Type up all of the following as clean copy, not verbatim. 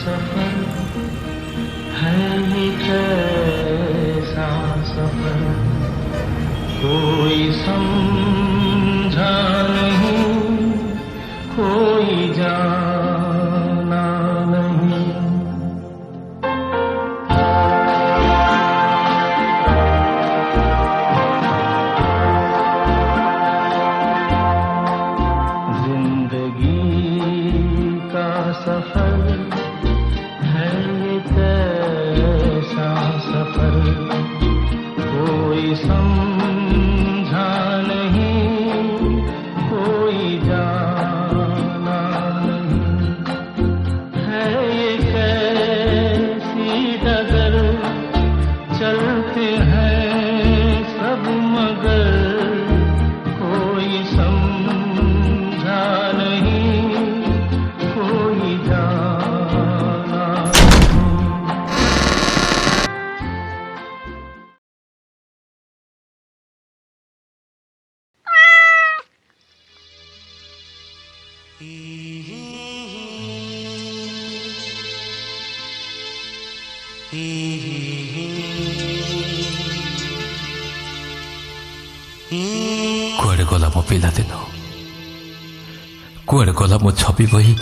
सफर है ये कैसा सफर, कोई समझा नहीं, कोई जाना नहीं। सफर है ये कैसा सफर, कोई समझा नहीं, कोई जाना नहीं। है ये कैसी डगर, चलते हैं सब मगर, कोई समझा नहीं, कोई जाना कुआड़े गला मो पिला दिन, कुआड़े गला मो छवि बही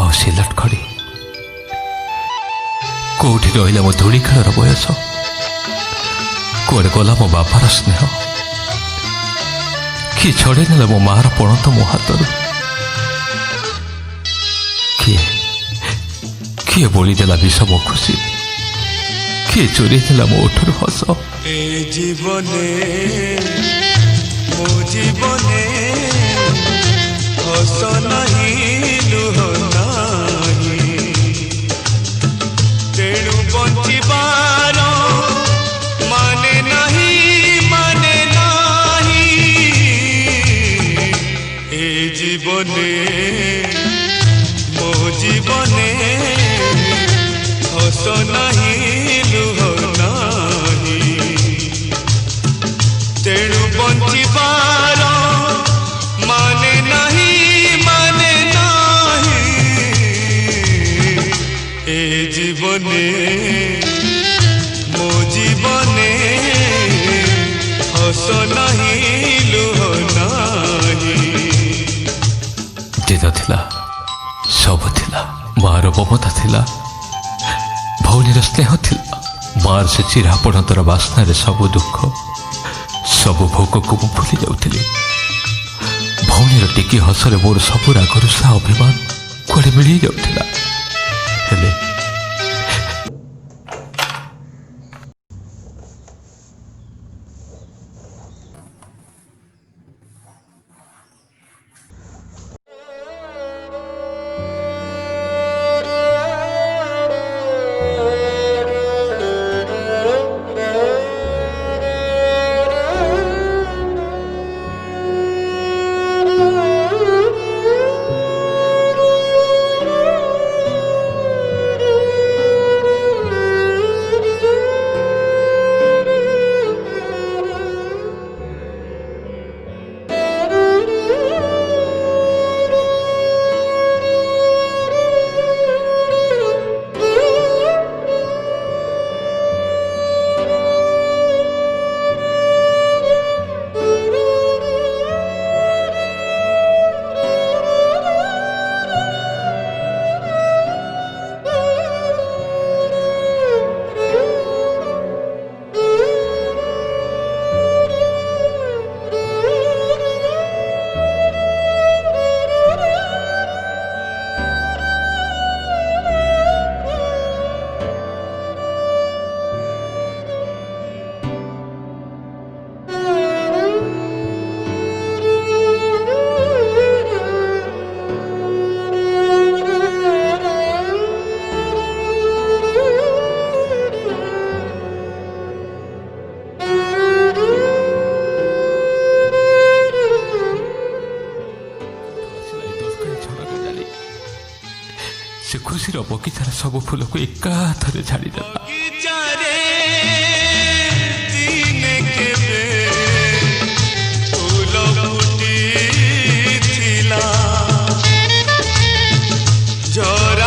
और से लटखड़ी, कोठी रहिला मो धूली खेलर बयस, कुआड़े गला मो बापार स्नेह, किए छड़े नेला मो मार पणत मो हाथर, किए बोली देला विष मो खुशी, किए चोरी देला मो ओठर हस। ए जीवने मो जीवने हस नहीं लुह नहीं, तेणु बंचिबार माने नहीं, माने नहीं। ए जीवने मो जीवने हस नहीं लुह नहीं, तेणु बंचिबार माने नहीं, माने नहीं। ए जीवने मो जीवने हस नहीं लुह नहीं। दिन थिला सब थिला, मार ममता थिला, भौनीर स्नेह थिला, मार से चिरा पणतर बास्ना रे सब दुख सब भोग को मु भूली जाऊली। भौनीर टिकी हसरे मोर सब राग रुषा अभिमान कुआड़े मिली जाऊला। हेले से खुशीर बगीचार सब फूल को एकाथरे झाड़ीदेला। जरा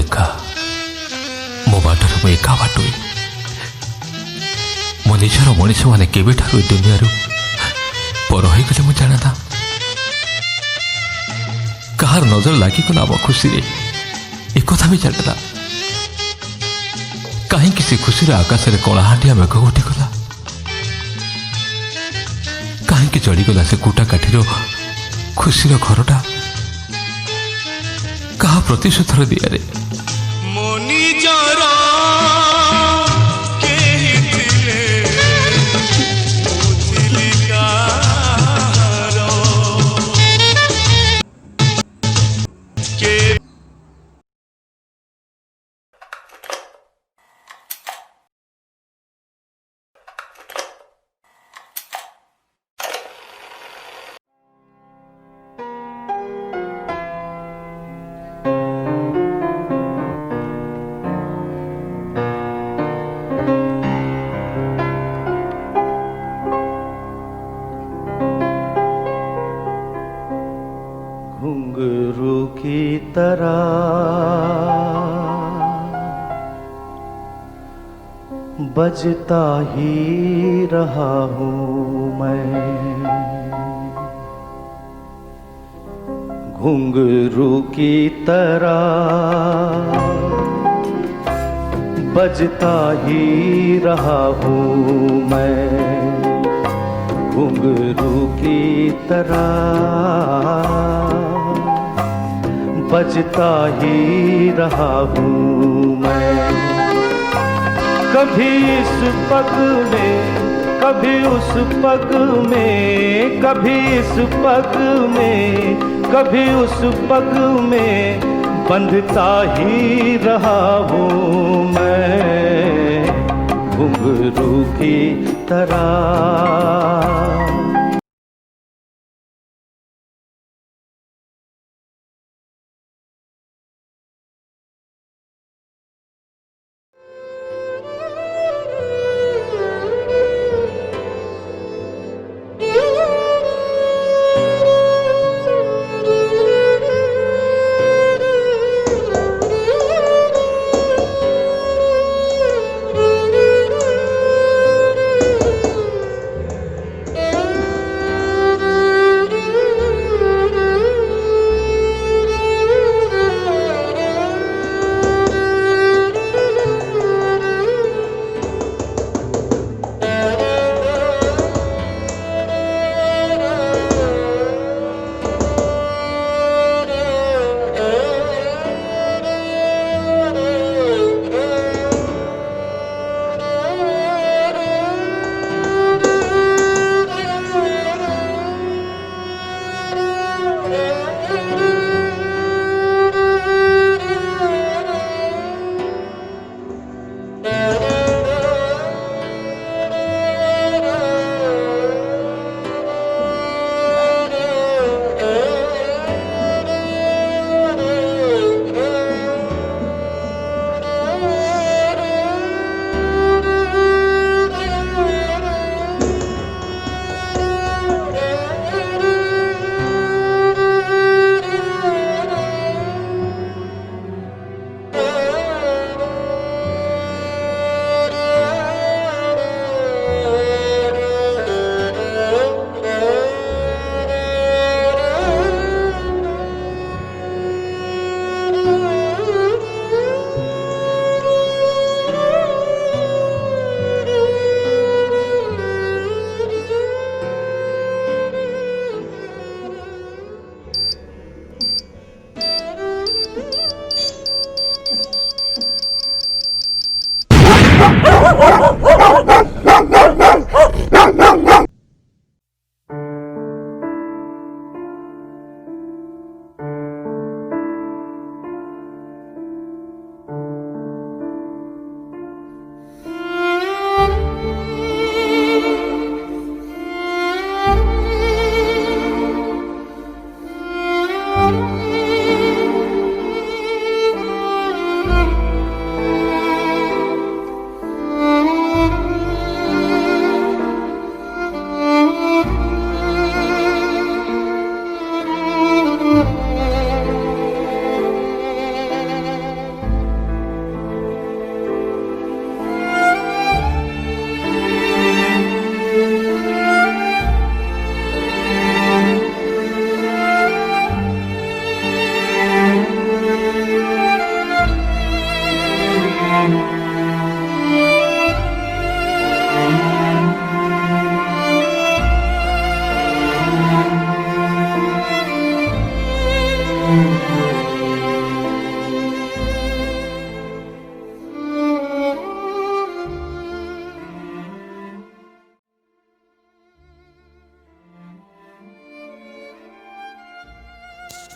एका मो बाटर मु एका बाटुई मो निजर मनीष मैंने केवे दुनिया पर गले मुझे जाना था कहार नजर लगिगला आम खुशी एक भी जाना कहीं से खुशी आकाश में कलाहांडिया मेघ उठीगला कहीं चढ़ीगला से कुटा काठीर खुशी घरटा कहा प्रतिशोधर दिया घुंघरू की तरह बजता ही रहा हूँ मैं, घुंघरू की तरह बजता ही रहा हूँ मैं, घुंघरू की तरह बजता ही रहा हूँ मैं। कभी इस पग में कभी उस पग में, कभी इस पग में कभी उस पग में बंधता ही रहा हूँ मैं, घुंघरू की तरह।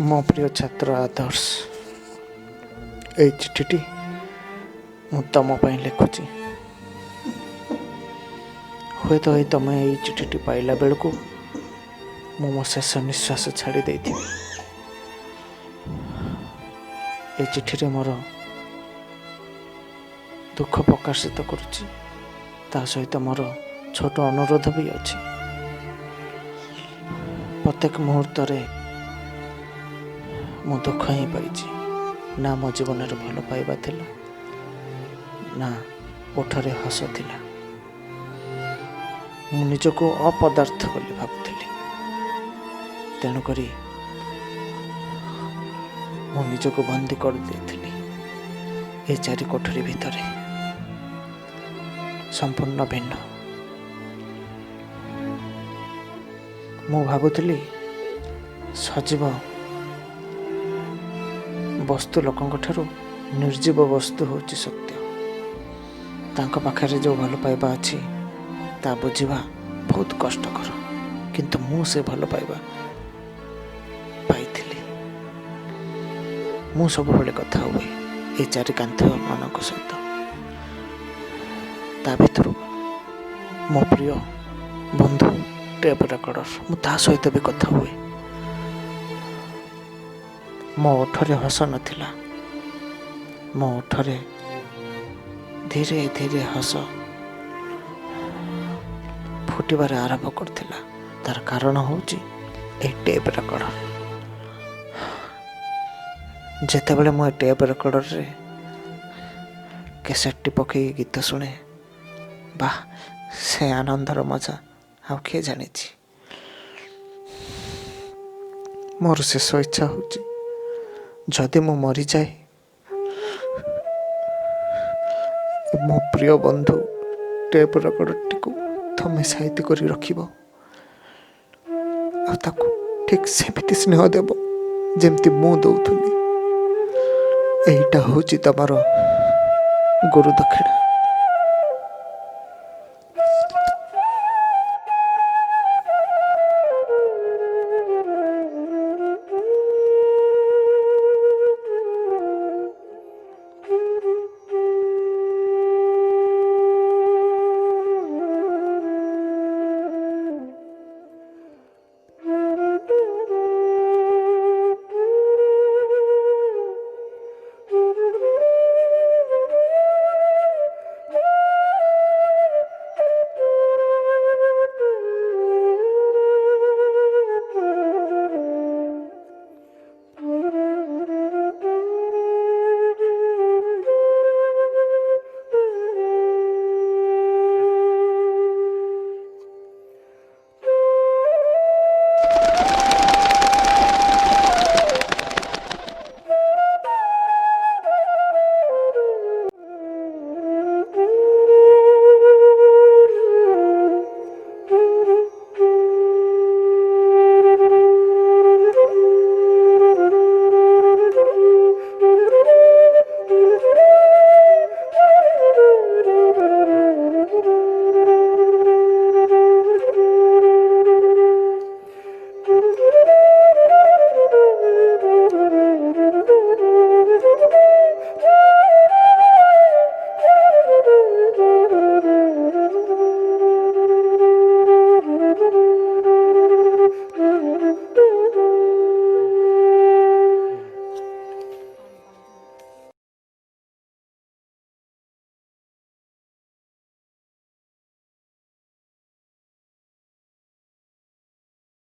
ମୋ ପ୍ରିୟ ଛାତ୍ର ଆଦର୍ଶ, ଏଇ ଚିଠିଟି ମୁଁ ତମ ପାଇଁ ଲେଖୁଛି। ହୁଏତ ତମେ ଏଇ ଚିଠିଟି ପାଇଲା ବେଳକୁ ମୁଁ ମୋ ଶେଷ ନିଶ୍ୱାସ ଛାଡ଼ି ଦେଇଥିବି। ଏ ଚିଠିରେ ମୋର ଦୁଃଖ ପ୍ରକାଶିତ କରୁଛି, ତା ସହିତ ମୋର ଛୋଟ ଅନୁରୋଧ ବି ଅଛି। ପ୍ରତ୍ୟେକ ମୁହୂର୍ତ୍ତରେ ମୁଁ ଦୁଃଖ ହିଁ ପାଇଛି। ନା ମୋ ଜୀବନରେ ଭଲ ପାଇବା ଥିଲା, ନା ଓଠରେ ହସ ଥିଲା। ମୁଁ ନିଜକୁ ଅପଦାର୍ଥ ବୋଲି ଭାବୁଥିଲି। ତେଣୁକରି ମୁଁ ନିଜକୁ ବନ୍ଦୀ କରିଦେଇଥିଲି ଏ 4 କୋଠରୀ ଭିତରେ, ସମ୍ପୂର୍ଣ୍ଣ ଭିନ୍ନ। ମୁଁ ଭାବୁଥିଲି ସଜୀବ ବସ୍ତୁ ଲୋକଙ୍କ ଠାରୁ ନିର୍ଜୀବ ବସ୍ତୁ ହେଉଛି ସତ୍ୟ। ତାଙ୍କ ପାଖରେ ଯେଉଁ ଭଲ ପାଇବା ଅଛି ତା ବୁଝିବା ବହୁତ କଷ୍ଟକର, କିନ୍ତୁ ମୁଁ ସେ ଭଲ ପାଇବା ପାଇଥିଲି। ମୁଁ ସବୁବେଳେ କଥା ହୁଏ ଏ 4 କାନ୍ଥମାନଙ୍କ ସହିତ। ତା ଭିତରୁ ମୋ ପ୍ରିୟ ବନ୍ଧୁ ଟେପ୍ ରେକର୍ଡ଼ର, ମୁଁ ତା ସହିତ ବି କଥା ହୁଏ। ମୋ ଓଠରେ ହସ ନଥିଲା, ମୋ ଓଠରେ ଧୀରେ ଧୀରେ ହସ ଫୁଟିବାରେ ଆରମ୍ଭ କରିଥିଲା। ତାର କାରଣ ହେଉଛି ଏହି ଟେପ୍ ରେକର୍ଡ଼ର। ଯେତେବେଳେ ମୁଁ ଏ ଟେପ୍ ରେକର୍ଡ଼ରରେ କ୍ୟାସେଟ୍ଟି ପକାଇ ଗୀତ ଶୁଣେ, ବା ସେ ଆନନ୍ଦର ମଜା ଆଉ କିଏ ଜାଣିଛି। ମୋର ଶେଷ ଇଚ୍ଛା ହେଉଛି, ଯଦି ମୁଁ ମରିଯାଏ, ମୋ ପ୍ରିୟ ବନ୍ଧୁ ଟେପ୍ ରେକର୍ଡ଼ରଟିକୁ ତମେ ସାଇତି କରି ରଖିବ ଆଉ ତାକୁ ଠିକ୍ ସେମିତି ସ୍ନେହ ଦେବ ଯେମିତି ମୁଁ ଦଉଥିଲି। ଏଇଟା ହେଉଛି ତମର ଗୁରୁ ଦକ୍ଷିଣା।